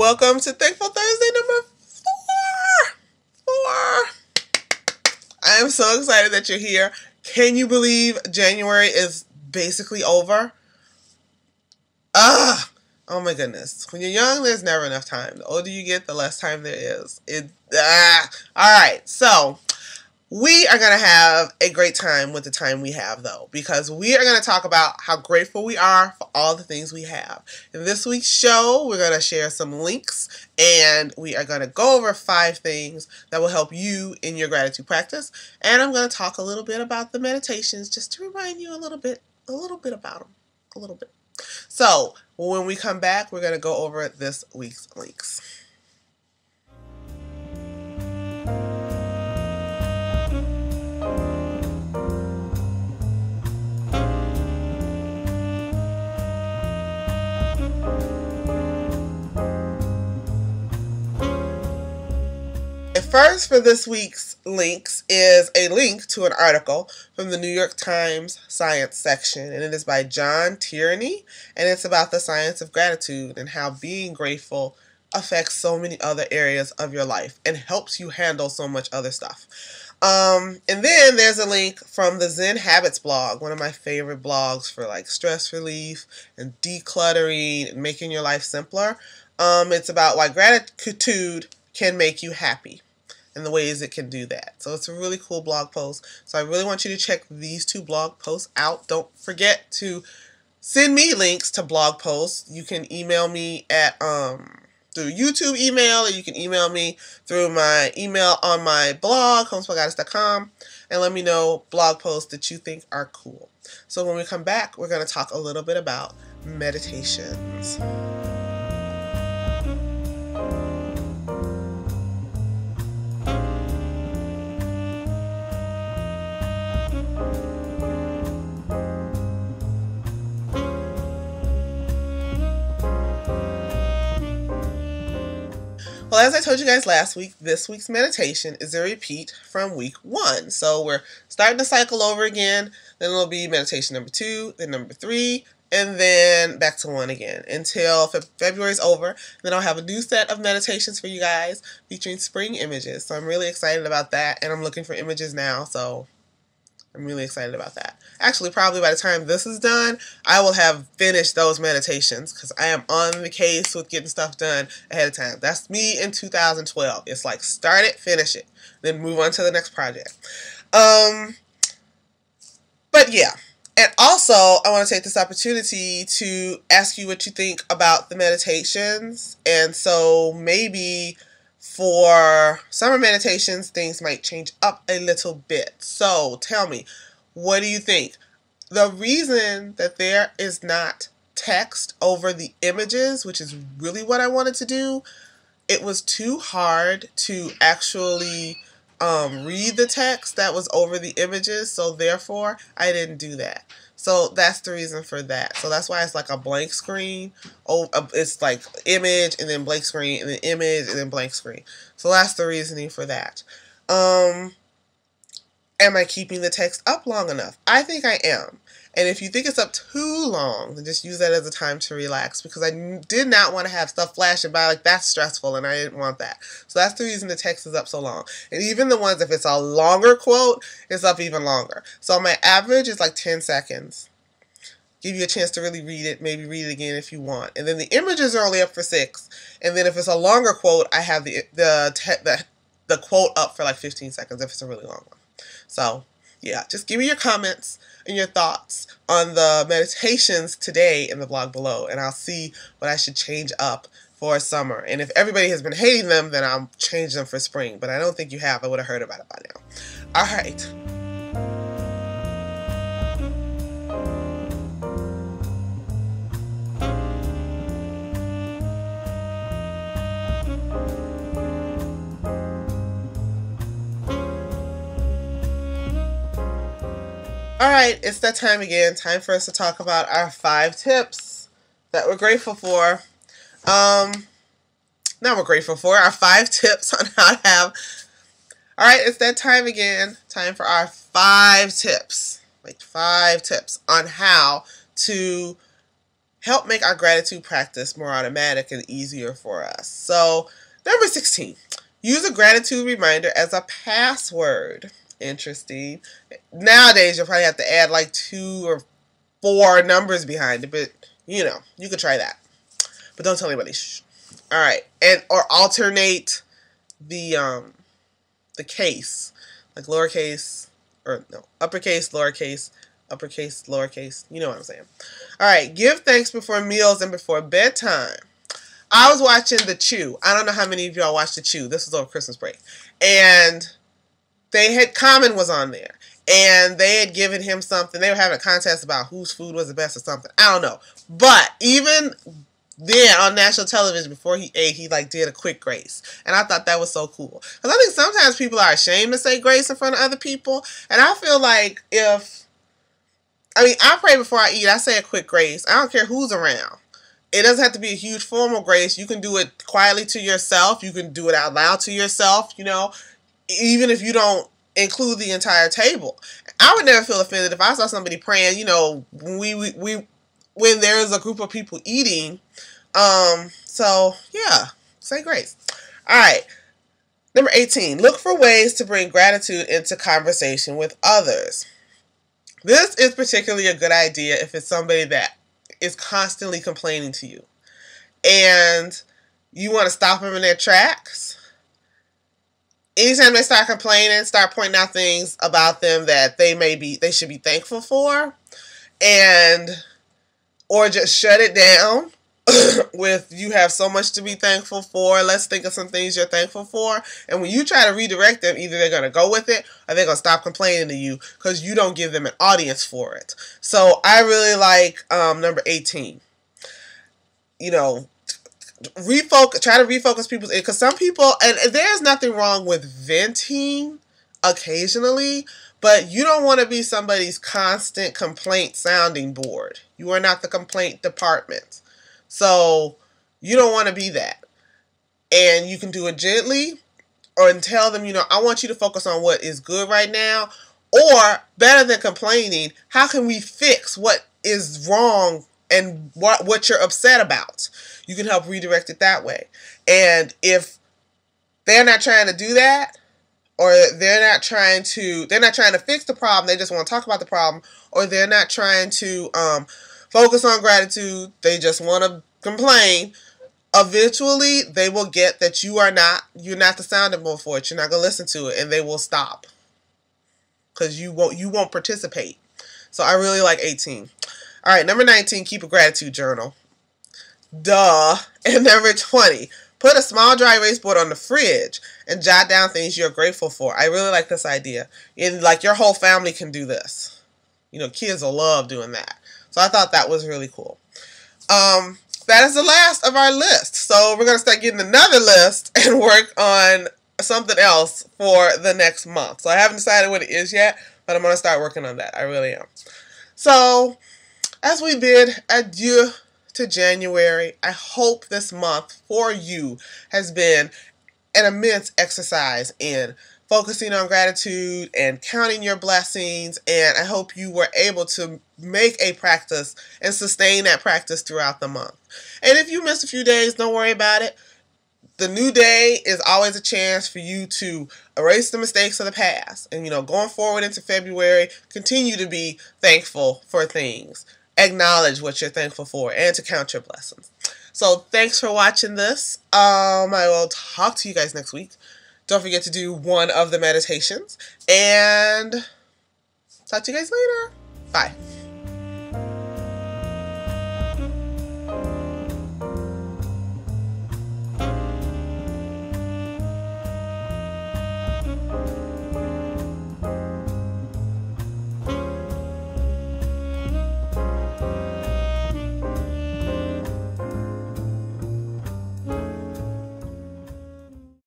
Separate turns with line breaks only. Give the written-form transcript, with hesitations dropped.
Welcome to Thankful Thursday number 4. I am so excited that you're here. Can you believe January is basically over? Oh my goodness. When you're young, there's never enough time. The older you get, the less time there is. Alright, so we are going to have a great time with the time we have, though, because we are going to talk about how grateful we are for all the things we have. In this week's show, we're going to share some links, and we are going to go over 5 things that will help you in your gratitude practice. And I'm going to talk a little bit about the meditations, just to remind you a little bit about them, a little bit. So when we come back, we're going to go over this week's links. First for this week's links is a link to an article from the New York Times Science section, and it is by John Tierney, and it's about the science of gratitude and how being grateful affects so many other areas of your life and helps you handle so much other stuff. And then there's a link from the Zen Habits blog, one of my favorite blogs for like stress relief and decluttering and making your life simpler. It's about why gratitude can make you happy and the ways it can do that. So it's a really cool blog post. So I really want you to check these 2 blog posts out. Don't forget to send me links to blog posts. You can email me at through YouTube email, or you can email me through my email on my blog, homespoilgoddess.com, and let me know blog posts that you think are cool. So when we come back, we're going to talk a little bit about meditations. Well, as I told you guys last week, this week's meditation is a repeat from week 1. So we're starting to cycle over again. Then it'll be meditation number 2, then number 3, and then back to 1 again until February's over. Then I'll have a new set of meditations for you guys featuring spring images. So I'm really excited about that, and I'm looking for images now, so I'm really excited about that. Actually, probably by the time this is done, I will have finished those meditations because I am on the case with getting stuff done ahead of time. That's me in 2012. It's like start it, finish it, then move on to the next project. But yeah. And also, I want to take this opportunity to ask you what you think about the meditations. And so maybe for summer meditations, things might change up a little bit. So tell me, what do you think? The reason that there is not text over the images, which is really what I wanted to do, it was too hard to actually read the text that was over the images, so therefore I didn't do that. So that's the reason for that. So that's why it's like a blank screen. Oh, it's like image and then blank screen and then image and then blank screen. So that's the reasoning for that. Am I keeping the text up long enough? I think I am. And if you think it's up too long, then just use that as a time to relax, because I did not want to have stuff flashing by like that's stressful and I didn't want that. So that's the reason the text is up so long. And even the ones, if it's a longer quote, it's up even longer. So my average is like 10 seconds. Give you a chance to really read it, maybe read it again if you want. And then the images are only up for 6. And then if it's a longer quote, I have the quote up for like 15 seconds if it's a really long one. So yeah, just give me your comments and your thoughts on the meditations today in the blog below, and I'll see what I should change up for summer. And if everybody has been hating them, then I'll change them for spring. But I don't think you have. I would have heard about it by now. All right. Alright, it's that time again. Time for us to talk about our 5 tips that we're grateful for. Our 5 tips on how to have. Alright, it's that time again. Time for our 5 tips. Like 5 tips on how to help make our gratitude practice more automatic and easier for us. So, number 16, use a gratitude reminder as a password. Interesting. Nowadays, you'll probably have to add like 2 or 4 numbers behind it, but you know, you could try that. But don't tell anybody. Shh. All right, and or alternate the case, like lowercase or no, uppercase, lowercase, uppercase, lowercase. You know what I'm saying. All right, give thanks before meals and before bedtime. I was watching The Chew. I don't know how many of y'all watched The Chew. This was over Christmas break, and they had Common was on there, and they had given him something. They were having a contest about whose food was the best or something. I don't know, but even then on national television before he ate, he like did a quick grace, and I thought that was so cool because I think sometimes people are ashamed to say grace in front of other people, and I feel like I pray before I eat. I say a quick grace. I don't care who's around. It doesn't have to be a huge formal grace. You can do it quietly to yourself. You can do it out loud to yourself. You know, even if you don't include the entire table. I would never feel offended if I saw somebody praying. You know, when there is a group of people eating. So yeah, say grace. All right. Number 18, look for ways to bring gratitude into conversation with others. This is particularly a good idea if it's somebody that is constantly complaining to you and you want to stop them in their tracks. Anytime they start complaining, start pointing out things about them that they should be thankful for, or just shut it down with you have so much to be thankful for. Let's think of some things you're thankful for. And when you try to redirect them, either they're going to go with it or they're going to stop complaining to you because you don't give them an audience for it. So I really like number 18. You know, try to refocus people's, because some people, and there's nothing wrong with venting occasionally, but you don't want to be somebody's constant complaint sounding board. You are not the complaint department. So you don't want to be that. And you can do it gently or tell them, you know, I want you to focus on what is good right now, or better than complaining, how can we fix what is wrong and what you're upset about? You can help redirect it that way. And if they're not trying to do that, or they're not trying to fix the problem, they just want to talk about the problem, or they're not trying to focus on gratitude, they just want to complain, eventually they will get that you're not the sounding board for it. You're not going to listen to it, and they will stop because you won't participate. So I really like 18. All right, number 19, keep a gratitude journal. Duh. And number 20, put a small dry erase board on the fridge and jot down things you're grateful for. I really like this idea. And like your whole family can do this. You know, kids will love doing that. So I thought that was really cool. That is the last of our list. So we're going to start getting another list and work on something else for the next month. So I haven't decided what it is yet, but I'm going to start working on that. I really am. So as we bid adieu to January, I hope this month for you has been an immense exercise in focusing on gratitude and counting your blessings, and I hope you were able to make a practice and sustain that practice throughout the month. And if you miss a few days, don't worry about it. The new day is always a chance for you to erase the mistakes of the past. And, you know, going forward into February, continue to be thankful for things. Acknowledge what you're thankful for and to count your blessings. So thanks for watching this. I will talk to you guys next week. Don't forget to do one of the meditations. And talk to you guys later. Bye.